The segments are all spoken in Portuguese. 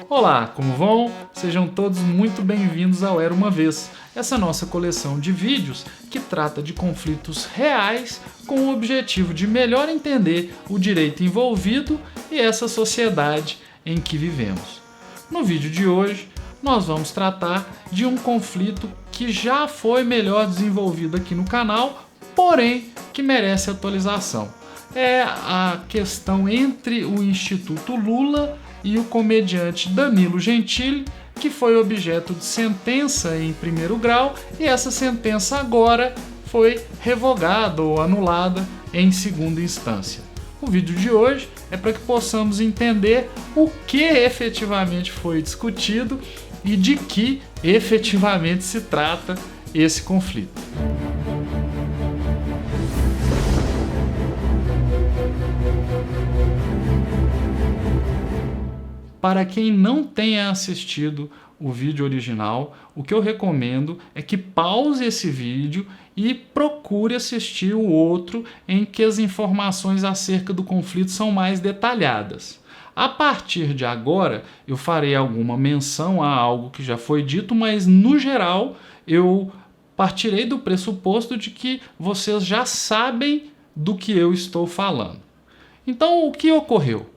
Olá, como vão? Sejam todos muito bem-vindos ao Era Uma Vez, essa nossa coleção de vídeos que trata de conflitos reais com o objetivo de melhor entender o direito envolvido e essa sociedade em que vivemos. No vídeo de hoje, nós vamos tratar de um conflito que já foi melhor desenvolvido aqui no canal, porém que merece atualização. É a questão entre o Instituto Lula e o comediante Danilo Gentili, que foi objeto de sentença em primeiro grau e essa sentença agora foi revogada ou anulada em segunda instância. O vídeo de hoje é para que possamos entender o que efetivamente foi discutido e de que efetivamente se trata esse conflito. Para quem não tenha assistido o vídeo original, o que eu recomendo é que pause esse vídeo e procure assistir o outro em que as informações acerca do conflito são mais detalhadas. A partir de agora, eu farei alguma menção a algo que já foi dito, mas no geral eu partirei do pressuposto de que vocês já sabem do que eu estou falando. Então, o que ocorreu?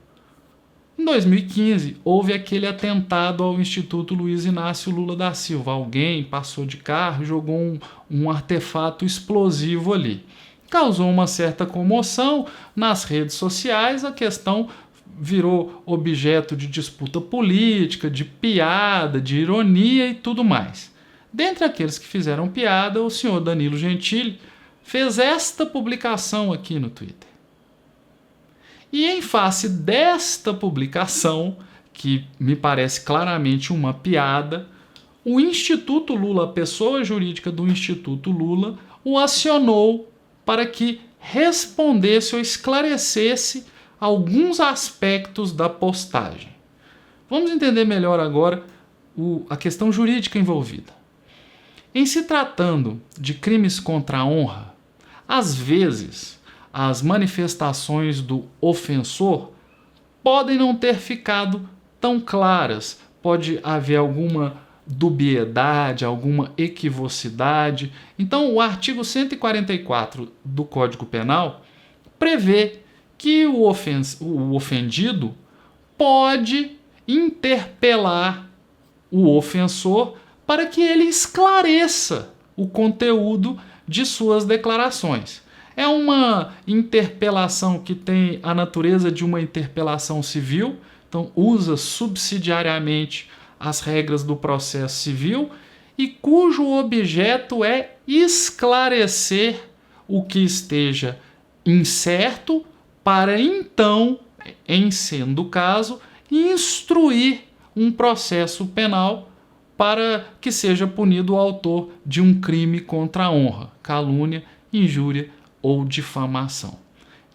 Em 2015, houve aquele atentado ao Instituto Luiz Inácio Lula da Silva. Alguém passou de carro e jogou um artefato explosivo ali. Causou uma certa comoção nas redes sociais, a questão virou objeto de disputa política, de piada, de ironia e tudo mais. Dentre aqueles que fizeram piada, o senhor Danilo Gentili fez esta publicação aqui no Twitter. E em face desta publicação, que me parece claramente uma piada, o Instituto Lula, a pessoa jurídica do Instituto Lula, o acionou para que respondesse ou esclarecesse alguns aspectos da postagem. Vamos entender melhor agora a questão jurídica envolvida. Em se tratando de crimes contra a honra, às vezes as manifestações do ofensor podem não ter ficado tão claras, pode haver alguma dubiedade, alguma equivocidade. Então, o artigo 144 do Código Penal prevê que o ofendido pode interpelar o ofensor para que ele esclareça o conteúdo de suas declarações. É uma interpelação que tem a natureza de uma interpelação civil, então usa subsidiariamente as regras do processo civil e cujo objeto é esclarecer o que esteja incerto para então, em sendo o caso, instruir um processo penal para que seja punido o autor de um crime contra a honra, calúnia, injúria ou difamação.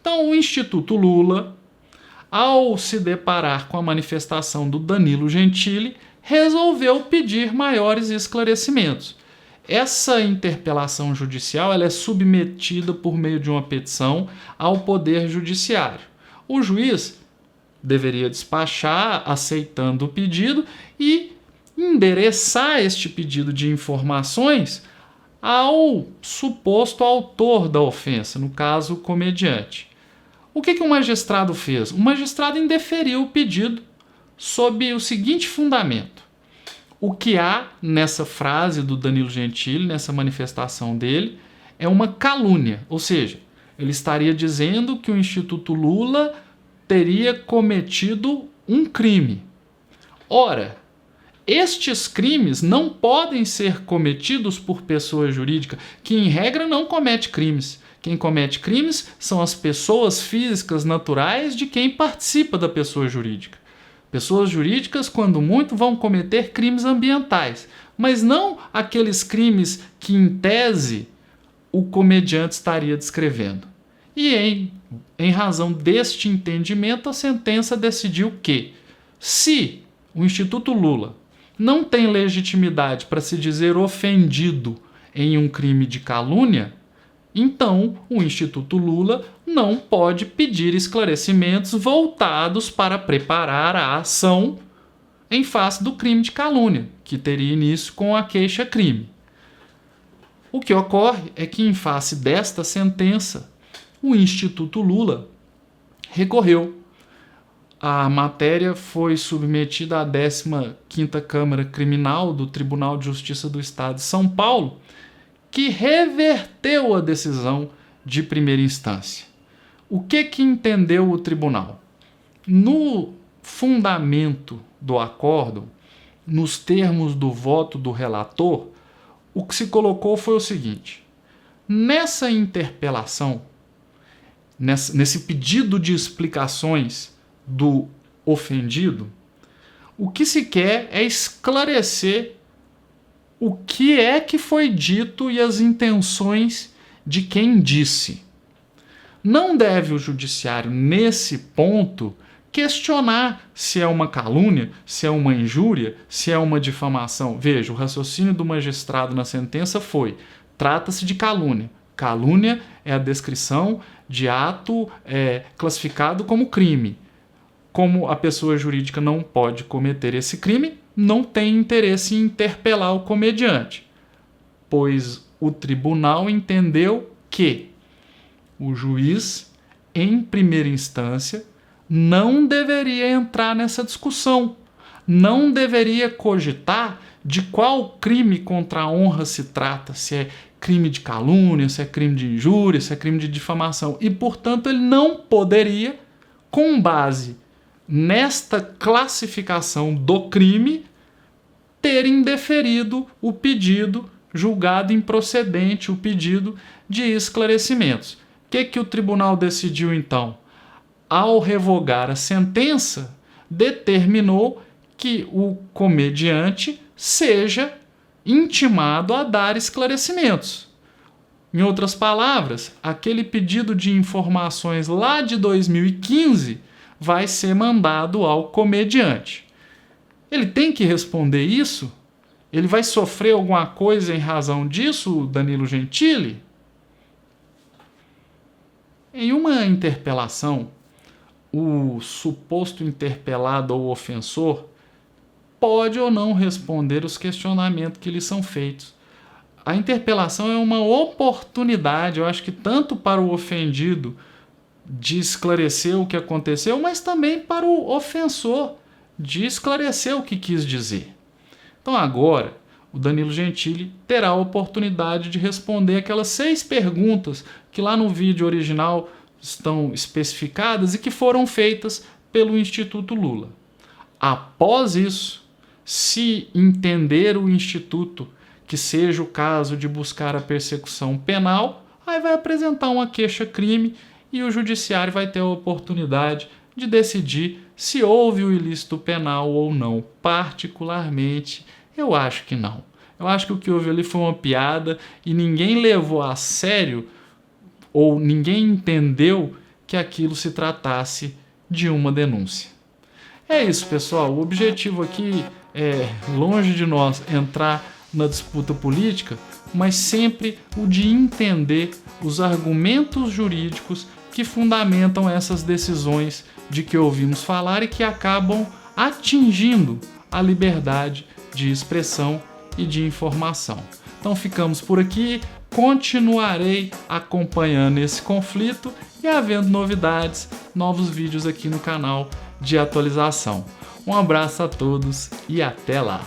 Então, o Instituto Lula, ao se deparar com a manifestação do Danilo Gentili, resolveu pedir maiores esclarecimentos. Essa interpelação judicial ela é submetida por meio de uma petição ao Poder Judiciário. O juiz deveria despachar aceitando o pedido e endereçar este pedido de informações ao suposto autor da ofensa, no caso, o comediante. O que o magistrado fez? O magistrado indeferiu o pedido sob o seguinte fundamento. O que há nessa frase do Danilo Gentili, nessa manifestação dele, é uma calúnia, ou seja, ele estaria dizendo que o Instituto Lula teria cometido um crime. Ora, estes crimes não podem ser cometidos por pessoa jurídica, que em regra não comete crimes. Quem comete crimes são as pessoas físicas naturais de quem participa da pessoa jurídica. Pessoas jurídicas, quando muito, vão cometer crimes ambientais, mas não aqueles crimes que, em tese, o comediante estaria descrevendo. E em razão deste entendimento, a sentença decidiu que, se o Instituto Lula não tem legitimidade para se dizer ofendido em um crime de calúnia, então o Instituto Lula não pode pedir esclarecimentos voltados para preparar a ação em face do crime de calúnia, que teria início com a queixa-crime. O que ocorre é que, em face desta sentença, o Instituto Lula recorreu. A matéria foi submetida à 15ª Câmara Criminal do Tribunal de Justiça do Estado de São Paulo, que reverteu a decisão de primeira instância. O que entendeu o tribunal? No fundamento do acórdão, nos termos do voto do relator, o que se colocou foi o seguinte: nessa interpelação, nesse pedido de explicações do ofendido, o que se quer é esclarecer o que é que foi dito e as intenções de quem disse. Não deve o judiciário, nesse ponto, questionar se é uma calúnia, se é uma injúria, se é uma difamação. Veja, o raciocínio do magistrado na sentença foi: trata-se de calúnia. Calúnia é a descrição de ato classificado como crime. Como a pessoa jurídica não pode cometer esse crime, não tem interesse em interpelar o comediante, pois o tribunal entendeu que o juiz, em primeira instância, não deveria entrar nessa discussão, não deveria cogitar de qual crime contra a honra se trata, se é crime de calúnia, se é crime de injúria, se é crime de difamação, e, portanto, ele não poderia, com base nesta classificação do crime, ter indeferido o pedido, julgado improcedente o pedido de esclarecimentos. O que o tribunal decidiu, então? Ao revogar a sentença, determinou que o comediante seja intimado a dar esclarecimentos. Em outras palavras, aquele pedido de informações lá de 2015 vai ser mandado ao comediante. Ele tem que responder isso? Ele vai sofrer alguma coisa em razão disso, Danilo Gentili? Em uma interpelação, o suposto interpelado ou ofensor pode ou não responder os questionamentos que lhe são feitos. A interpelação é uma oportunidade, eu acho que tanto para o ofendido de esclarecer o que aconteceu, mas também para o ofensor de esclarecer o que quis dizer. Então agora, o Danilo Gentili terá a oportunidade de responder aquelas 6 perguntas que lá no vídeo original estão especificadas e que foram feitas pelo Instituto Lula. Após isso, se entender o Instituto que seja o caso de buscar a persecução penal, aí vai apresentar uma queixa-crime e o judiciário vai ter a oportunidade de decidir se houve o ilícito penal ou não. Particularmente, eu acho que não. Eu acho que o que houve ali foi uma piada e ninguém levou a sério ou ninguém entendeu que aquilo se tratasse de uma denúncia. É isso, pessoal. O objetivo aqui é, longe de nós entrar na disputa política, mas sempre o de entender os argumentos jurídicos que fundamentam essas decisões de que ouvimos falar e que acabam atingindo a liberdade de expressão e de informação. Então ficamos por aqui, continuarei acompanhando esse conflito e havendo novidades, novos vídeos aqui no canal de atualização. Um abraço a todos e até lá!